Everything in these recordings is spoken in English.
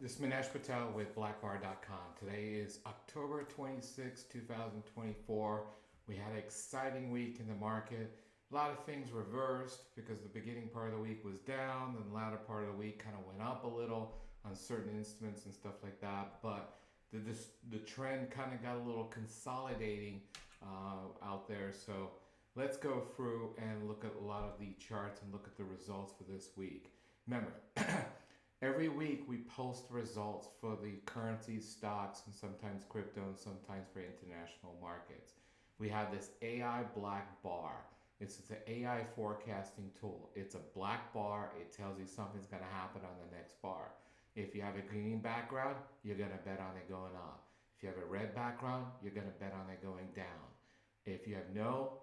This is Manesh Patel with BlackBar.com. Today is October 26, 2024. We had an exciting week in the market. A lot of things reversed because the beginning part of the week was down, then the latter part of the week kind of went up a little on certain instruments and stuff like that. But the trend kind of got a little consolidating out there. So let's go through and look at a lot of the charts and look at the results for this week. Remember, every week we post results for the currencies, stocks, and sometimes crypto, and sometimes for international markets. We have this AI black bar. It's an AI forecasting tool. It's a black bar. It tells you something's going to happen on the next bar. If you have a green background, you're going to bet on it going up. If you have a red background, you're going to bet on it going down. If you have no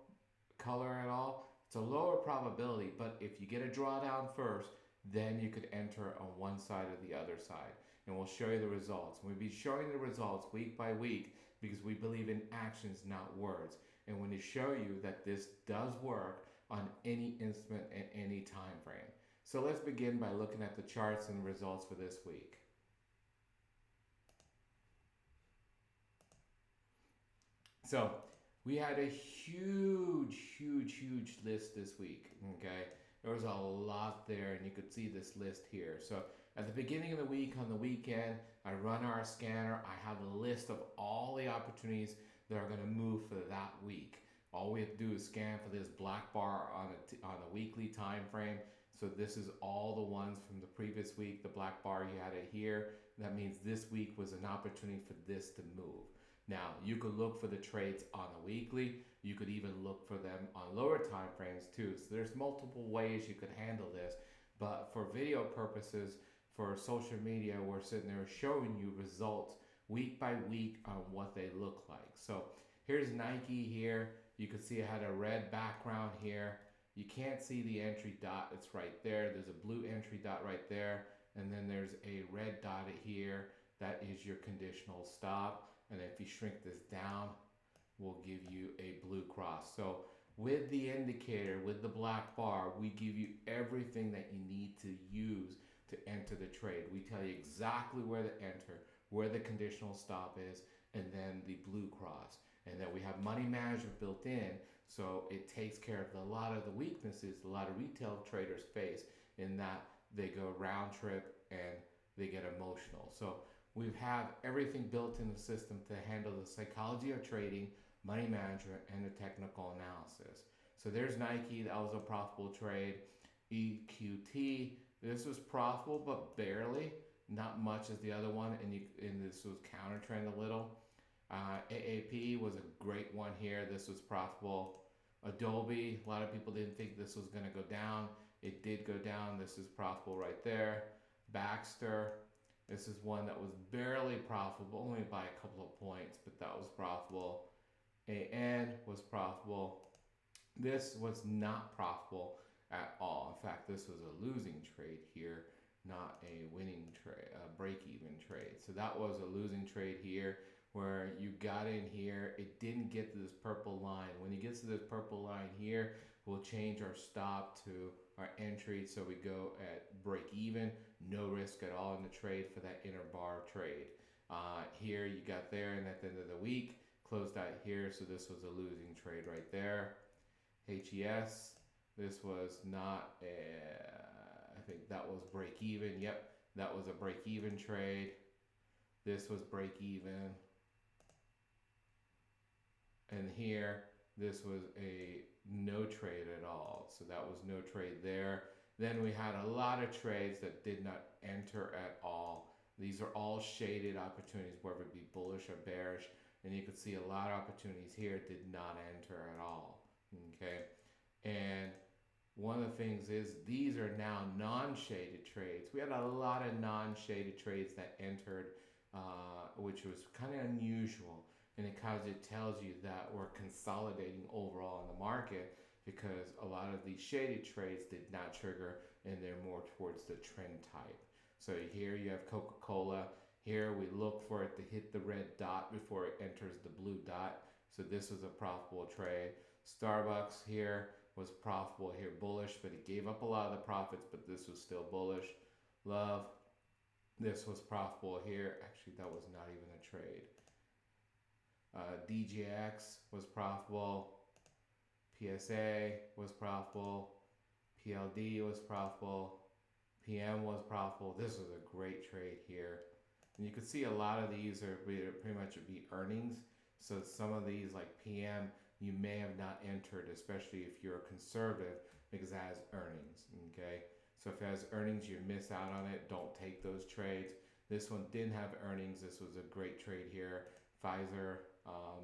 color at all, it's a lower probability, but if you get a drawdown first, then you could enter on one side or the other side. And we'll show you the results. We'll be showing the results week by week because we believe in actions, not words. And when we show you that this does work on any instrument at any time frame. So let's begin by looking at the charts and the results for this week. So we had a huge list this week, okay? There was a lot there, and you could see this list here. So at the beginning of the week, on the weekend, I run our scanner. I have a list of all the opportunities that are going to move for that week. All we have to do is scan for this black bar on a weekly time frame. So this is all the ones from the previous week. The black bar, you had it here. That means this week was an opportunity for this to move. Now, you could look for the trades on a weekly. You could even look for them on lower time frames too. So there's multiple ways you could handle this. But for video purposes, for social media, we're sitting there showing you results week by week on what they look like. So here's Nike here. You can see it had a red background here. You can't see the entry dot. It's right there. There's a blue entry dot right there. And then there's a red dot here. That is your conditional stop. And if you shrink this down, we'll give you a blue cross. So with the indicator, with the black bar, we give you everything that you need to use to enter the trade. We tell you exactly where to enter, where the conditional stop is, and then the blue cross. And then we have money management built in, so it takes care of a lot of the weaknesses a lot of retail traders face in that they go round trip and they get emotional. So we have everything built in the system to handle the psychology of trading, money management, and the technical analysis. So there's Nike. That was a profitable trade. EQT. This was profitable, but barely. Not much as the other one, and this was counter trend a little. AAP was a great one here. This was profitable. Adobe. A lot of people didn't think this was going to go down. It did go down. This is profitable right there. Baxter. This is one that was barely profitable, only by a couple of points, but that was profitable. AN was profitable. This was not profitable at all. In fact, this was a losing trade here, not a winning trade, a break-even trade. So that was a losing trade here where you got in here. It didn't get to this purple line. When it gets to this purple line here, we'll change our stop to our entry, so we go at break even, no risk at all in the trade for that inner bar trade. Here you got there, and at the end of the week closed out here, so this was a losing trade right there. HES, this was not I think that was break even. Yep, that was a break even trade. This was break even, and here this was a no trade at all. So that was no trade there. Then we had a lot of trades that did not enter at all. These are all shaded opportunities, whether it be bullish or bearish. And you can see a lot of opportunities here did not enter at all. Okay. And one of the things is these are now non-shaded trades. We had a lot of non-shaded trades that entered, which was kind of unusual. And it tells you that we're consolidating overall in the market because a lot of these shaded trades did not trigger and they're more towards the trend type. So here you have Coca-Cola. Here we look for it to hit the red dot before it enters the blue dot. So this was a profitable trade. Starbucks here was profitable here, bullish, but it gave up a lot of the profits, but this was still bullish. Love, This was profitable here. Actually, that was not even a trade. DGX was profitable. PSA was profitable. PLD was profitable. PM was profitable. This was a great trade here. And you can see a lot of these are pretty much be earnings. So some of these like PM, you may have not entered, especially if you're a conservative, because it has earnings, okay? So if it has earnings, you miss out on it. Don't take those trades. This one didn't have earnings. This was a great trade here. Pfizer,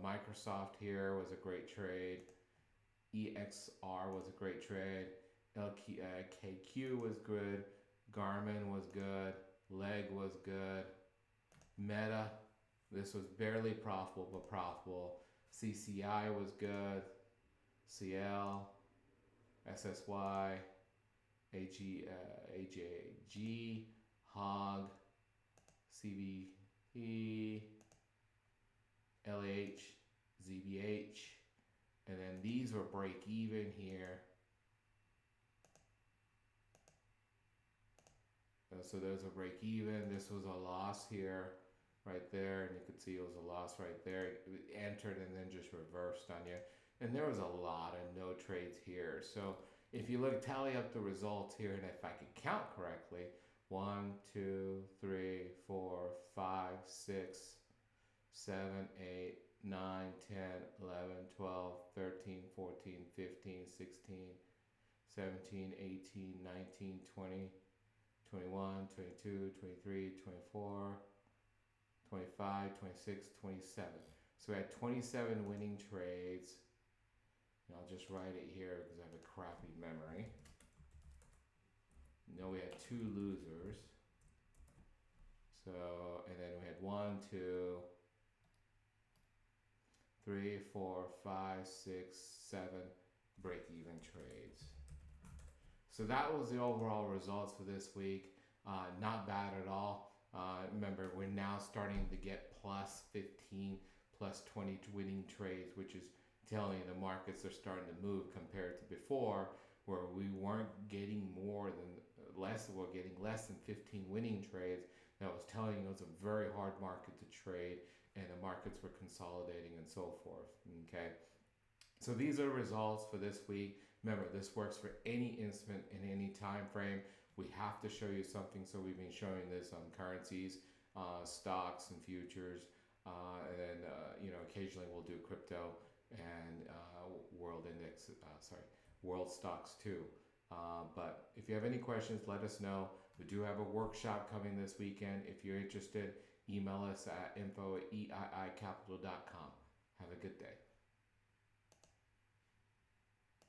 Microsoft here was a great trade. EXR was a great trade. KQ was good. Garmin was good. Leg was good. Meta, this was barely profitable, but profitable. CCI was good. CL, SSY, AJG, HOG, CBE, LH, ZBH, and then these were break even here. So there's a break even. This was a loss here, right there, and you could see it was a loss right there. It entered and then just reversed on you. And there was a lot of no trades here. So if you look, tally up the results here, and if I could count correctly, 1, 2, 3, 4, 5, 6, 7, 8, 9, 10, 11, 12, 13, 14, 15, 16, 17, 18, 19, 20, 21, 22, 23, 24, 25, 26, 27. So we had 27 winning trades. And I'll just write it here because I have a crappy memory. No, we had 2 losers. So, and then we had 1, 2, 3, 4, 5, 6, 7 break-even trades. So that was the overall results for this week. Not bad at all. Remember, we're now starting to get plus 15, plus 20 winning trades, which is telling you the markets are starting to move compared to before, where we weren't getting we're getting less than 15 winning trades. That was telling you it was a very hard market to trade, and the markets were consolidating and so forth. Okay, so these are the results for this week. Remember, this works for any instrument in any time frame. We have to show you something, so we've been showing this on currencies, stocks and futures, and then occasionally we'll do crypto and world stocks too. But if you have any questions, let us know. We do have a workshop coming this weekend. If you're interested, email us at info@eiicapital.com.